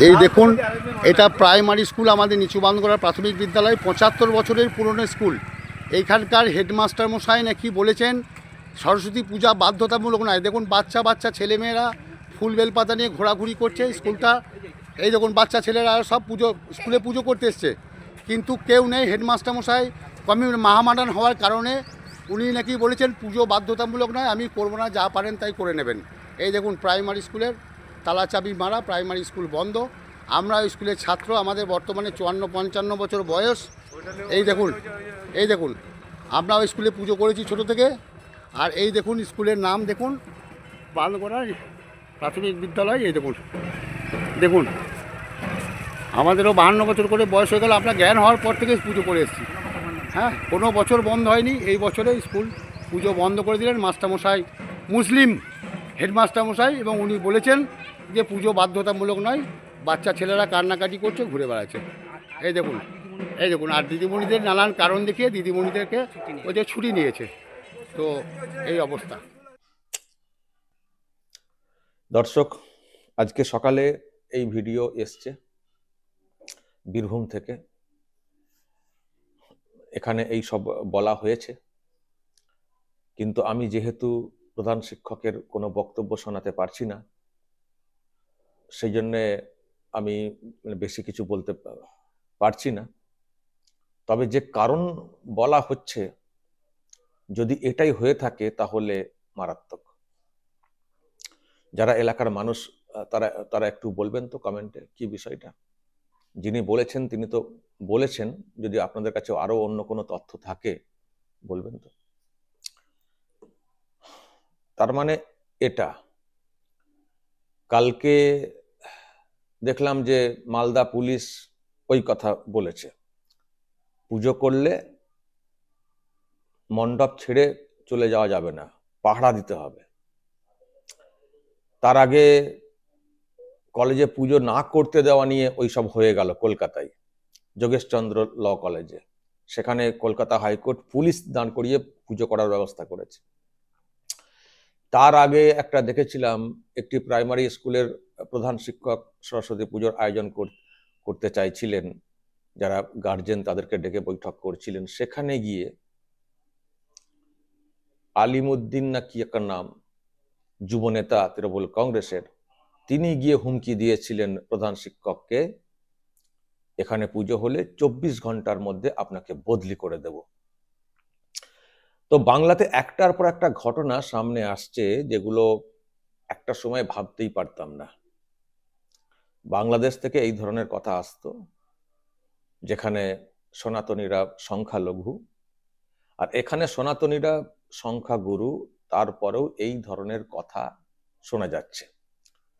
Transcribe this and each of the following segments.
এই দেখুন, এটা প্রাইমারি স্কুল, আমাদের নিচু বান্ধগড়া প্রাথমিক বিদ্যালয়, ৭৫ বছরের পুরনো স্কুল। এইখানকার হেডমাস্টার মশাই নাকি বলেছেন সরস্বতী পূজা বাধ্যতামূলক নয়। দেখুন বাচ্চা বাচ্চা ছেলেমেয়েরা ফুল বেলপাতা নিয়ে ঘোরাঘুরি করছে স্কুলটা। এই দেখুন বাচ্চা ছেলেরা সব স্কুলে পুজো করতে এসছে, কিন্তু কেউ নেই। হেডমাস্টার মশাই মহামাডান হওয়ার কারণে উনি নাকি বলেছেন পুজো বাধ্যতামূলক নয়, আমি করবো না, যা পারেন তাই করে নেবেন। এই দেখুন প্রাইমারি স্কুলের তালা চাবি মারা, প্রাইমারি স্কুল বন্ধ। আমরা স্কুলের ছাত্র, আমাদের বর্তমানে ৫৪-৫৫ বছর বয়স। এই দেখুন আমরা ওই স্কুলে পুজো করেছি ছোট থেকে। আর এই দেখুন স্কুলের নাম দেখুন, বান্ধগড়া প্রাথমিক বিদ্যালয়। এই দেখুন আমাদেরও ৫২ বছর করে বয়স হয়ে গেল। আমরা জ্ঞান হওয়ার পর থেকে পুজো করে এসেছি। হ্যাঁ, কোনো বছর বন্ধ হয়নি। এই বছরে স্কুল পুজো বন্ধ করে দিলেন মাস্টারমশাই, মুসলিম হেডমাস্টারমশাই, এবং উনি বলেছেন যে পুজো বাধ্যতামূলক নয়, বাচ্চা ছেলেরা কান্নাকাটি করছে, ঘুরে বেড়াচ্ছে। এই দেখুন আর দিদিমণিদের নানান কারণ দেখিয়ে দিদিমণিদেরকে ওই যে ছুটি নিয়েছে। তো এই অবস্থা। দর্শক, আজকে সকালে এই ভিডিও এসছে বীরভূম থেকে। এখানে এই সব বলা হয়েছে, কিন্তু আমি যেহেতু প্রধান শিক্ষকের কোনো বক্তব্য শোনাতে পারছি না, সেই জন্যে আমি বেশি কিছু বলতে পারছি না। তবে যে কারণ বলা হচ্ছে, যদি এটাই হয়ে থাকে তাহলে মারাত্মক। যারা এলাকার মানুষ তারা একটু বলবেন তো কমেন্টে কি বিষয়টা। যিনি বলেছেন তিনি তো বলেছেন, যদি আপনাদের কাছে আরো অন্য কোনো তথ্য থাকে বলবেন তো। তার মানে এটা কালকে দেখলাম যে মালদা পুলিশ ওই কথা বলেছে, পুজো করলে মণ্ডপ ছেড়ে চলে যাওয়া যাবে না, পাহারা দিতে হবে। তার আগে কলেজে পুজো না করতে দেওয়া নিয়ে ওই সব হয়ে গেল কলকাতায়, যোগেশচন্দ্র ল কলেজে। সেখানে কলকাতা হাইকোর্ট পুলিশ দাঁড় করিয়ে পুজো করার ব্যবস্থা করেছে। তার আগে একটা দেখেছিলাম, একটি প্রাইমারি স্কুলের প্রধান শিক্ষক সরস্বতী পুজোর আয়োজন করতে চাইছিলেন, যারা গার্জেন তাদেরকে ডেকে বৈঠক করছিলেন। সেখানে গিয়ে আলিমউদ্দিন না কি একটা নাম, যুবনেতা তৃণমূল কংগ্রেসের, তিনি গিয়ে হুমকি দিয়েছিলেন প্রধান শিক্ষককে, এখানে পুজো হলে ২৪ ঘন্টার মধ্যে আপনাকে বদলি করে দেব। তো বাংলাতে একটার পর একটা ঘটনা সামনে আসছে, যেগুলো একটা সময় ভাবতেই পারতাম না। বাংলাদেশ থেকে এই ধরনের কথা আসতো, যেখানে সনাতনীরা সংখ্যালঘু, আর এখানে সনাতনীরা সংখ্যাগুরু, তারপরেও এই ধরনের কথা শোনা যাচ্ছে।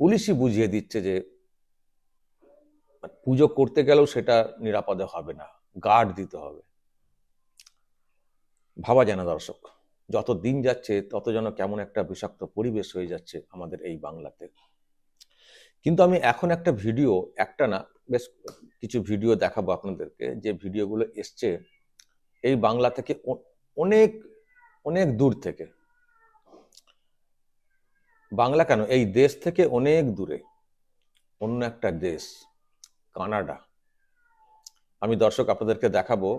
পুলিশই বুঝিয়ে দিচ্ছে যে পুজো করতে গেলেও সেটা নিরাপদে হবে না, গার্ড দিতে হবে। ভাবা যায় না দর্শক, যত দিন যাচ্ছে তত যেন কেমন একটা বিষাক্ত পরিবেশ হয়ে যাচ্ছে আমাদের এই বাংলাতে। কিন্তু আমি এখন একটা ভিডিও, একটা না বেশ কিছু ভিডিও দেখাবো আপনাদেরকে, যে ভিডিওগুলো এসছে এই বাংলা থেকে, অনেক অনেক দূর থেকে। বাংলা কেন, এই দেশ থেকে অনেক দূরে অন্য একটা দেশ, কানাডা। আমি দর্শক আপনাদেরকে দেখাবো।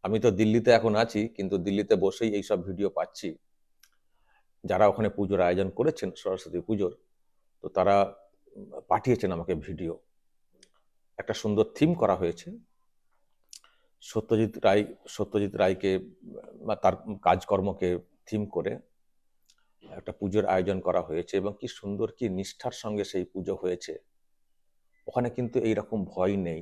আমি তো দিল্লিতে এখন আছি, কিন্তু দিল্লিতে বসেই এইসব ভিডিও পাচ্ছি। যারা ওখানে পুজোর আয়োজন করেছেন সরস্বতী পুজোর, তো তারা পাঠিয়েছেন আমাকে ভিডিও। একটা সুন্দর থিম করা হয়েছে, সত্যজিৎ রায়কে বা তার কাজকর্মকে থিম করে একটা পুজোর আয়োজন করা হয়েছে, এবং কি সুন্দর, কি নিষ্ঠার সঙ্গে সেই পুজো হয়েছে। ওখানে কিন্তু এইরকম ভয় নেই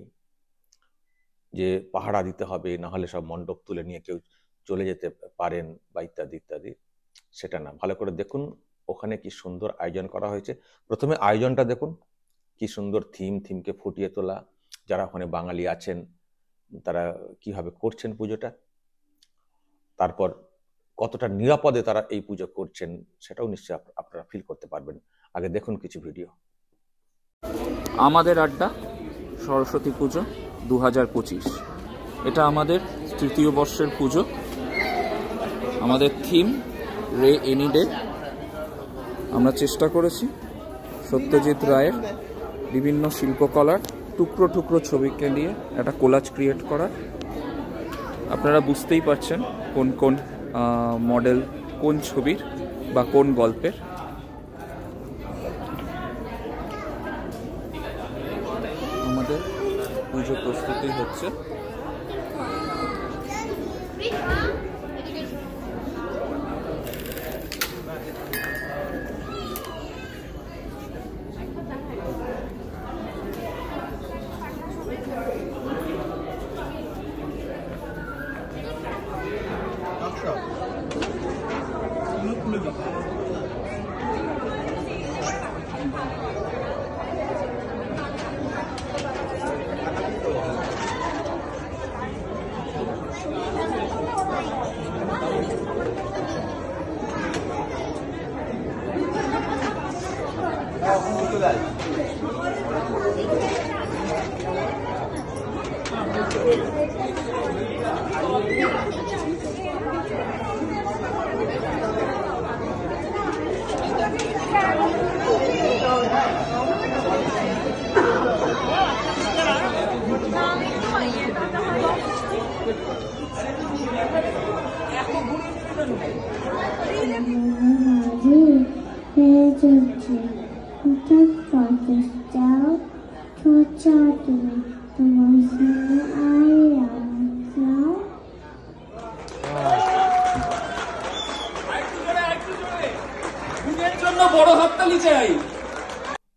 যে পাহারা দিতে হবে, না হলে সব মণ্ডপ তুলে নিয়ে কেউ চলে যেতে পারেন বা ইত্যাদি ইত্যাদি, সেটা না। ভালো করে দেখুন ওখানে কি সুন্দর আয়োজন করা হয়েছে। প্রথমে আয়োজনটা দেখুন, কি সুন্দর থিমকে ফুটিয়ে তোলা। যারা ওখানে বাঙালি আছেন তারা কিভাবে করছেন পুজোটা, তারপর কতটা নিরাপদে তারা এই পুজো করছেন সেটাও নিশ্চয়ই আপনারা ফিল করতে পারবেন। আগে দেখুন কিছু ভিডিও। আমাদের আড্ডা সরস্বতী পুজো 2025, এটা আমাদের তৃতীয় বর্ষের পুজো। আমাদের থিম রে এনি ডে। আমরা চেষ্টা করেছি সত্যজিৎ রায়ের বিভিন্ন শিল্পকলার টুকরো টুকরো ছবিকে নিয়ে একটা কোলাজ ক্রিয়েট করা। আপনারা বুঝতেই পারছেন কোন কোন মডেল কোন ছবির বা কোন গল্পের। আমাদের পুজো প্রস্তুতি হচ্ছে।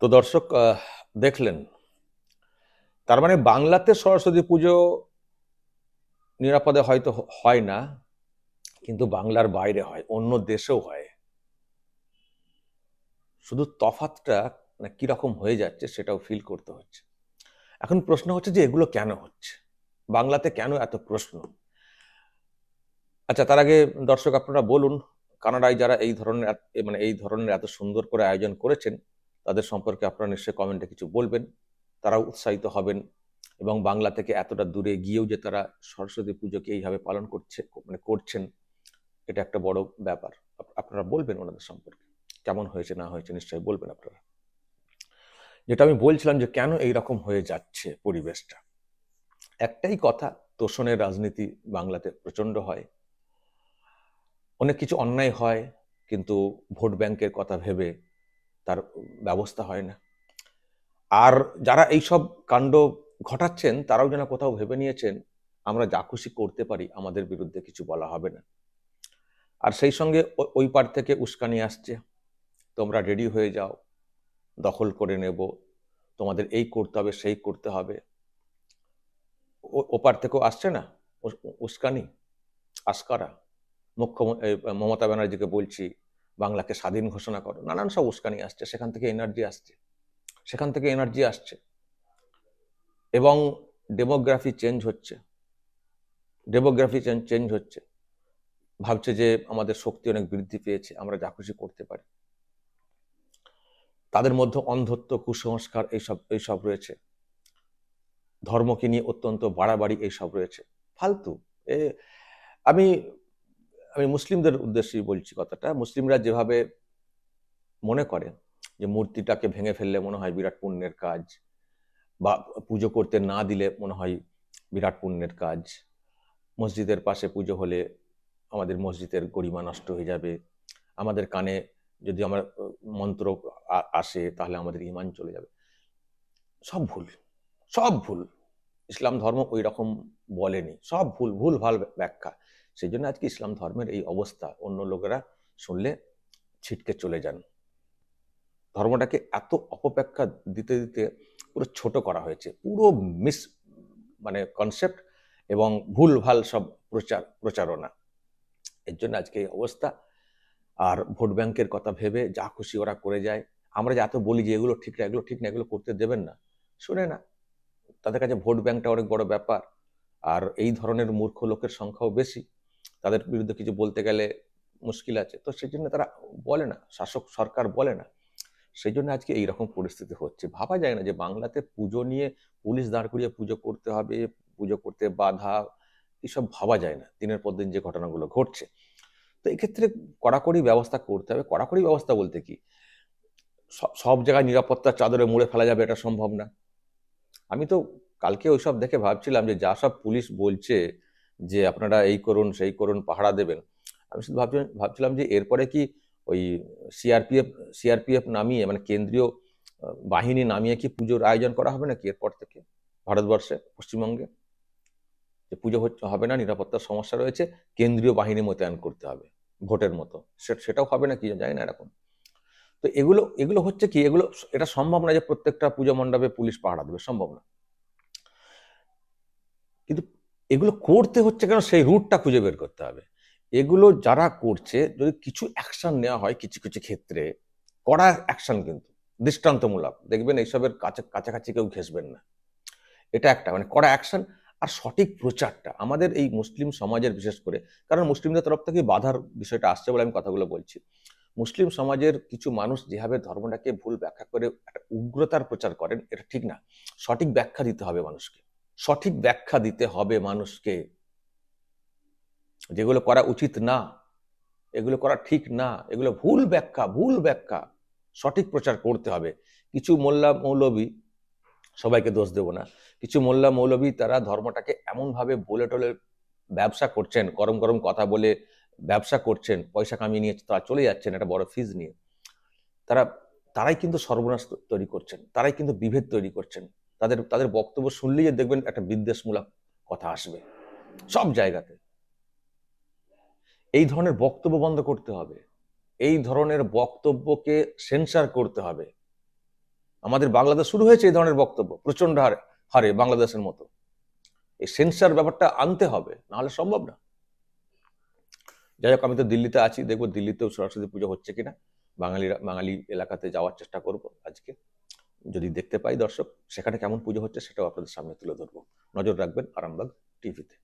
তো দর্শক দেখলেন, তার মানে বাংলাতে সরস্বতী পুজো নিরাপদে হয়তো হয় না, কিন্তু বাংলার বাইরে হয়, অন্য দেশেও হয়। শুধু তফাৎটা মানে কিরকম হয়ে যাচ্ছে সেটাও ফিল করতে হচ্ছে। এখন প্রশ্ন হচ্ছে যে এগুলো কেন হচ্ছে, বাংলাতে কেন এত প্রশ্ন? আচ্ছা, তার আগে দর্শক আপনারা বলুন, কানাডায় যারা এই ধরনের এত সুন্দর করে আয়োজন করেছেন তাদের সম্পর্কে আপনারা নিশ্চয়ই কমেন্টে কিছু বলবেন। তারাও উৎসাহিত হবেন এবং বাংলা থেকে এতটা দূরে গিয়েও যে তারা সরস্বতী পুজোকে এইভাবে পালন করছেন, এটা একটা বড় ব্যাপার। আপনারা বলবেন ওনাদের সম্পর্কে কেমন হয়েছে না হয়েছে, নিশ্চয়ই বলবেন আপনারা। যেটা আমি বলছিলাম যে কেন এইরকম হয়ে যাচ্ছে পরিবেশটা, একটাই কথা, তোষণের রাজনীতি বাংলাতে প্রচন্ড হয়। অনেক কিছু অন্যায় হয়, কিন্তু ভোট ব্যাংকের কথা ভেবে তার ব্যবস্থা হয় না। আর যারা এইসব কাণ্ড ঘটাচ্ছেন তারাও যেন কোথাও ভেবে নিয়েছেন আমরা যা খুশি করতে পারি, আমাদের বিরুদ্ধে কিছু বলা হবে না। আর সেই সঙ্গে ওই পার থেকে উস্কানি আসছে, তোমরা রেডি হয়ে যাও, দখল করে নেব, তোমাদের এই করতে হবে সেই করতে হবে। ওপার থেকেও আসছে না উস্কানি, আস্কারা। মুখ্যমন্ত্রী মমতা ব্যানার্জিকে বলছি বাংলাকে স্বাধীন ঘোষণা করো, নানান সব উস্কানি আসছে, সেখান থেকে এনার্জি আসছে এবং ডেমোগ্রাফি চেঞ্জ হচ্ছে। ভাবছে যে আমাদের শক্তি অনেক বৃদ্ধি পেয়েছে, আমরা যা খুশি করতে পারি। তাদের মধ্যে অন্ধত্ব, কুসংস্কার এইসব রয়েছে, ধর্মকে নিয়ে অত্যন্ত বাড়াবাড়ি এইসব রয়েছে, ফালতু। আমি মুসলিমদের উদ্দেশ্যেই বলছি কথাটা। মুসলিমরা যেভাবে মনে করে যে মূর্তিটাকে ভেঙে ফেললে মনে হয় বিরাট পুণ্যের কাজ, বা পুজো করতে না দিলে মনে হয় বিরাট পুণ্যের কাজ, মসজিদের পাশে পুজো হলে আমাদের মসজিদের গরিমা নষ্ট হয়ে যাবে, আমাদের কানে যদি আমার মন্ত্র আসে তাহলে আমাদের ঈমান চলে যাবে, সব ভুল। ইসলাম ধর্ম ওই রকম বলেনি, সব ভুল-ভাল ব্যাখ্যা। সেই জন্য আজকে ইসলাম ধর্মের এই অবস্থা, অন্য লোকেরা শুনলে ছিটকে চলে যান। ধর্মটাকে এত অপব্যাখ্যা দিতে দিতে পুরো ছোট করা হয়েছে, পুরো কনসেপ্ট এবং ভুল-ভাল সব প্রচারণা। এর জন্য আজকে এই অবস্থা। আর ভোট ব্যাংকের কথা ভেবে যা খুশি ওরা করে যায়। আমরা যে এত বলি যে এগুলো ঠিক না, এগুলো করতে দেবেন না, শুনে না। তাদের কাছে ভোট ব্যাংকটা অনেক বড় ব্যাপার, আর এই ধরনের মূর্খ লোকের সংখ্যাও বেশি, তাদের বিরুদ্ধে কিছু বলতে গেলে মুশকিল আছে। তো সেই জন্য তারা বলে না, শাসক সরকার বলে না। সেই জন্য আজকে এইরকম পরিস্থিতি হচ্ছে। ভাবা যায় না যে বাংলাতে পুজো নিয়ে পুলিশ দাঁড় করিয়ে পুজো করতে হবে, পুজো করতে বাধা, এসব ভাবা যায় না। দিনের পর দিন যে ঘটনাগুলো ঘটছে, তো এক্ষেত্রে কড়াকড়ি ব্যবস্থা করতে হবে। কড়াকড়ি ব্যবস্থা বলতে কি, সব জায়গায় নিরাপত্তার চাদরে মুড়ে ফেলা যাবে এটা সম্ভব না। আমি তো কালকে ওইসব দেখে ভাবছিলাম যে যা সব পুলিশ বলছে যে আপনারা এই করুন সেই করুন পাহারা দেবেন, আমি শুধু ভাবছিলাম যে এরপরে কি ওই সিআরপিএফ নামিয়ে মানে কেন্দ্রীয় বাহিনী নামিয়ে কি পুজোর আয়োজন করা হবে নাকি এরপর থেকে ভারতবর্ষে, পশ্চিমবঙ্গে? যে পুজো হবে না, নিরাপত্তার সমস্যা রয়েছে, কেন্দ্রীয় বাহিনী মোতায়েন করতে হবে ভোটের মতো, সেটাও হবে না কি জানি না এরকম। তো এগুলো হচ্ছে কি, এটা সম্ভব না যে প্রত্যেকটা পুজো মণ্ডপে পুলিশ পাহারা দেবে, সম্ভব না। কিন্তু এগুলো করতে হচ্ছে কেন, সেই রুটটা খুঁজে বের করতে হবে। এগুলো যারা করছে যদি কিছু অ্যাকশন নেওয়া হয় কিছু কিছু ক্ষেত্রে, কড়া অ্যাকশন কিন্তু দৃষ্টান্তমূলক, দেখবেন এইসবের কাছাকাছি কেউ ঘেসবেন না। এটা একটা মানে কড়া অ্যাকশন। আর সঠিক প্রচারটা আমাদের এই মুসলিম সমাজের, বিশেষ করে কারণ মুসলিমদের তরফ থেকে বাধার বিষয়টা আসছে বলে আমি কথাগুলো বলছি। মুসলিম সমাজের কিছু মানুষ যেভাবে ধর্মটাকে ভুল ব্যাখ্যা করে একটা উগ্রতার প্রচার করেন, এটা ঠিক না। সঠিক ব্যাখ্যা দিতে হবে মানুষকে, সঠিক ব্যাখ্যা দিতে হবে মানুষকে। যেগুলো করা উচিত না, এগুলো করা ঠিক না, এগুলো ভুল ব্যাখ্যা, সঠিক প্রচার করতে হবে। কিছু মোল্লা মৌলবী, সবাইকে দোষ দেব না, কিছু মোল্লা মৌলবী তারা ধর্মটাকে এমনভাবে বলে টলে ব্যবসা করছেন, গরম গরম কথা বলে ব্যবসা করছেন, পয়সা কামিয়ে নিয়ে তারা চলে যাচ্ছেন একটা বড় ফিজ নিয়ে। তারাই কিন্তু সর্বনাশ তৈরি করছেন, তারাই কিন্তু বিভেদ তৈরি করছেন। তাদের বক্তব্য শুনলেই দেখবেন একটা বিদ্বেষমূলক কথা আসবে সব জায়গাতে। এই ধরনের বক্তব্য বন্ধ করতে হবে, এই ধরনের বক্তব্যকে সেন্সর করতে হবে। আমাদের বাংলাদেশ শুরু হয়েছে এই ধরনের বক্তব্য প্রচন্ড হারে বাংলাদেশের মতো। এই সেন্সর ব্যাপারটা আনতে হবে, নাহলে সম্ভব না। যাই হোক, আমি তো দিল্লিতে আছি, দেখবো দিল্লিতেও সরস্বতী পুজো হচ্ছে কিনা। বাঙালি এলাকাতে যাওয়ার চেষ্টা করব আজকে, যদি দেখতে পাই দর্শক সেখানে কেমন পুজো হচ্ছে সেটাও আপনাদের সামনে তুলে ধরবো। নজর রাখবেন আরামবাগ টিভিতে।